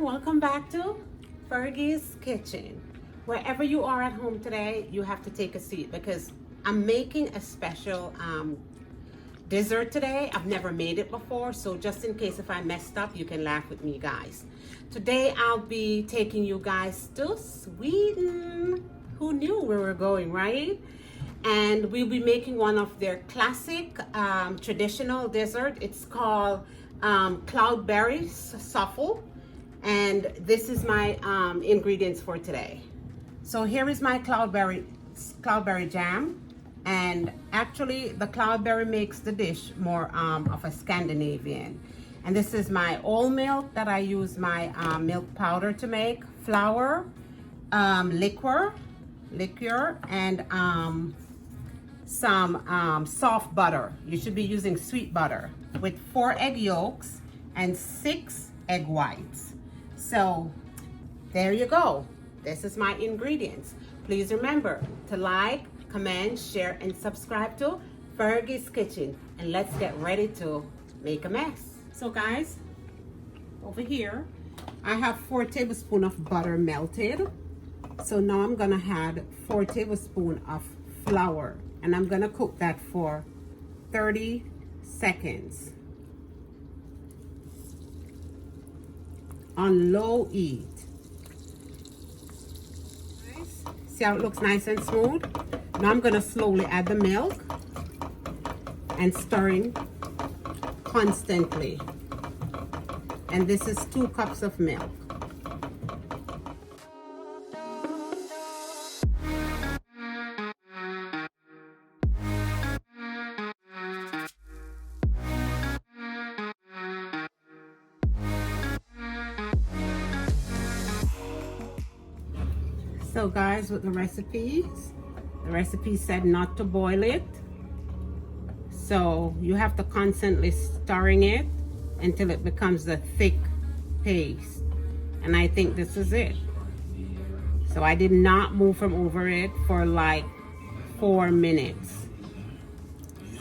welcome back to Fergie's Kitchen. Wherever you are at home today, you have to take a seat because I'm making a special dessert today. I've never made it before, so just in case if I messed up, you can laugh with me, guys. Today I'll be taking you guys to Sweden. Who knew we were going, right? And we'll be making one of their classic traditional dessert. It's called Cloudberry souffle, and this is my ingredients for today. So here is my cloudberry jam, and actually the cloudberry makes the dish more of a Scandinavian. And this is my oat milk that I use my milk powder to make, flour, liquor, and some soft butter. You should be using sweet butter with 4 egg yolks and 6 egg whites. So there you go. This is my ingredients. Please remember to like, comment, share, and subscribe to Fergie's Kitchen. And let's get ready to make a mess. So guys, over here, I have 4 tablespoons of butter melted. So now I'm gonna add 4 tablespoons of flour, and I'm gonna cook that for 30 seconds on low heat. See how it looks nice and smooth? Now I'm gonna slowly add the milk and stirring constantly. And this is 2 cups of milk. So guys, with the recipe said not to boil it. So you have to constantly stirring it until it becomes a thick paste. And I think this is it. So I did not move from over it for like 4 minutes.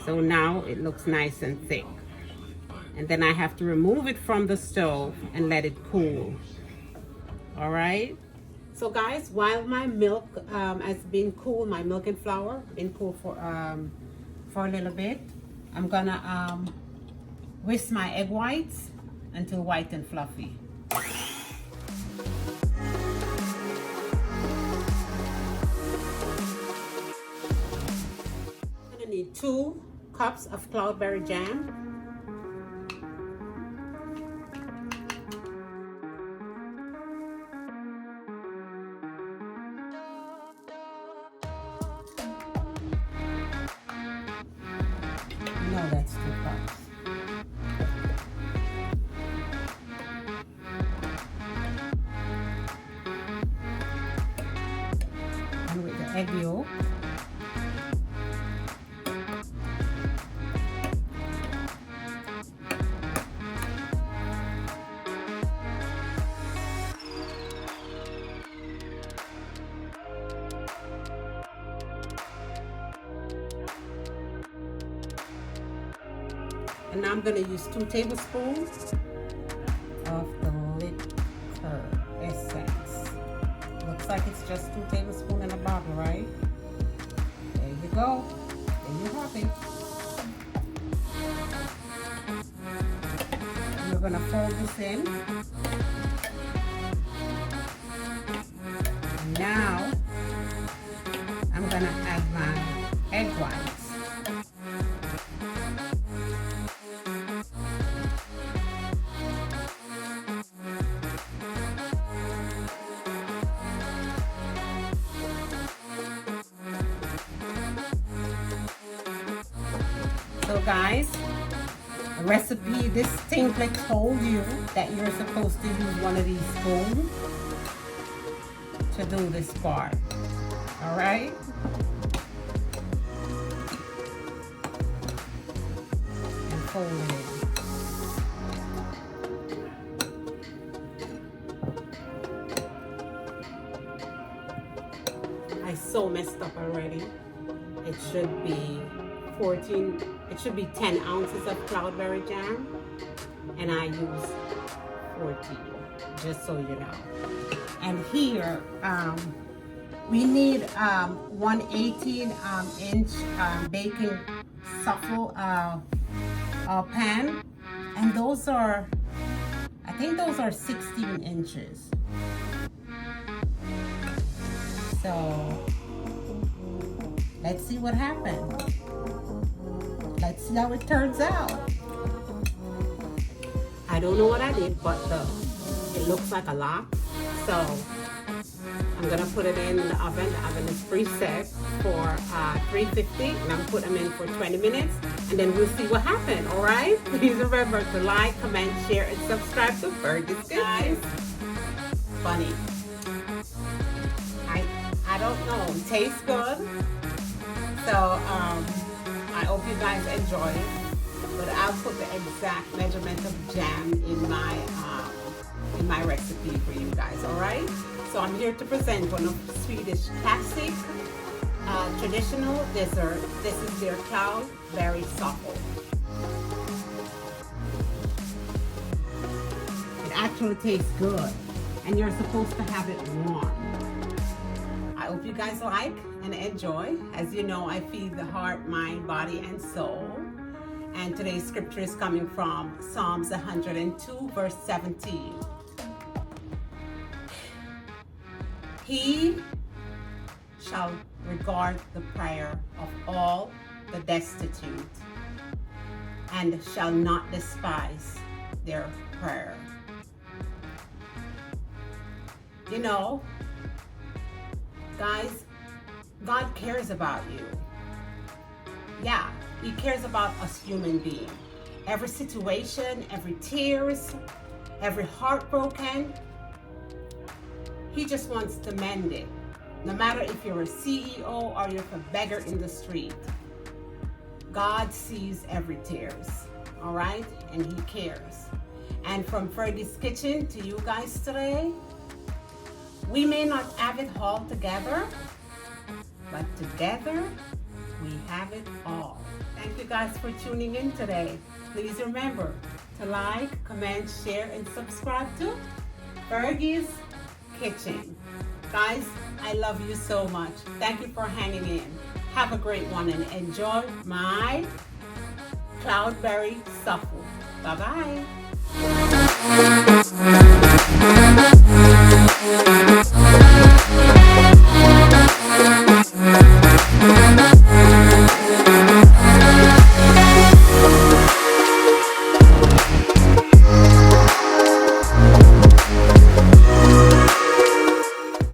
So now it looks nice and thick. And then I have to remove it from the stove and let it cool. All right. So guys, while my milk has been cool, my milk and flour been cool for a little bit, I'm gonna whisk my egg whites until white and fluffy. I'm gonna need 2 cups of cloudberry jam. No, that's 2 cups. And with the egg yolk, and now I'm going to use 2 tablespoons of the liquor essence. Looks like it's just 2 tablespoons in a bottle, right? There you go. There you have it. And we're going to fold this in. Now I'm going to add my egg whites. So guys, the recipe, this template told you that you're supposed to use one of these spoons to do this part. All right? And fold it. I so messed up already. It should be 10 ounces of cloudberry jam, and I use 14. just so you know. And here, we need 118-inch baking souffle pan, and those are, I think those are 16 inches. So let's see what happens. Let's see how it turns out. I don't know what I did, but it looks like a lot. So I'm gonna put it in the oven. The oven is preset for 350, and I'm putting them in for 20 minutes, and then we'll see what happens. All right? Please remember to like, comment, share, and subscribe to Fergie's, guys. Funny. I don't know. It tastes good. So I hope you guys enjoy it. But I'll put the exact measurement of jam in my recipe for you guys. All right? So I'm here to present one of Swedish classic traditional dessert. This is their Cloudberry souffle. It actually tastes good, and you're supposed to have it warm. I hope you guys like and enjoy. As you know, I feed the heart, mind, body, and soul. And today's scripture is coming from Psalms 102, verse 17. He shall regard the prayer of all the destitute, and shall not despise their prayer. You know, guys, God cares about you. Yeah, He cares about us human beings. Every situation, every tears, every heartbroken, He just wants to mend it. No matter if you're a CEO or you're a beggar in the street, God sees every tears, all right? And He cares. And from Fergie's Kitchen to you guys today, we may not have it all together, but together we have it all. Thank you guys for tuning in today. Please remember to like, comment, share, and subscribe to Fergie's Kitchen. Guys, I love you so much. Thank you for hanging in. Have a great one and enjoy my Cloudberry souffle. Bye-bye.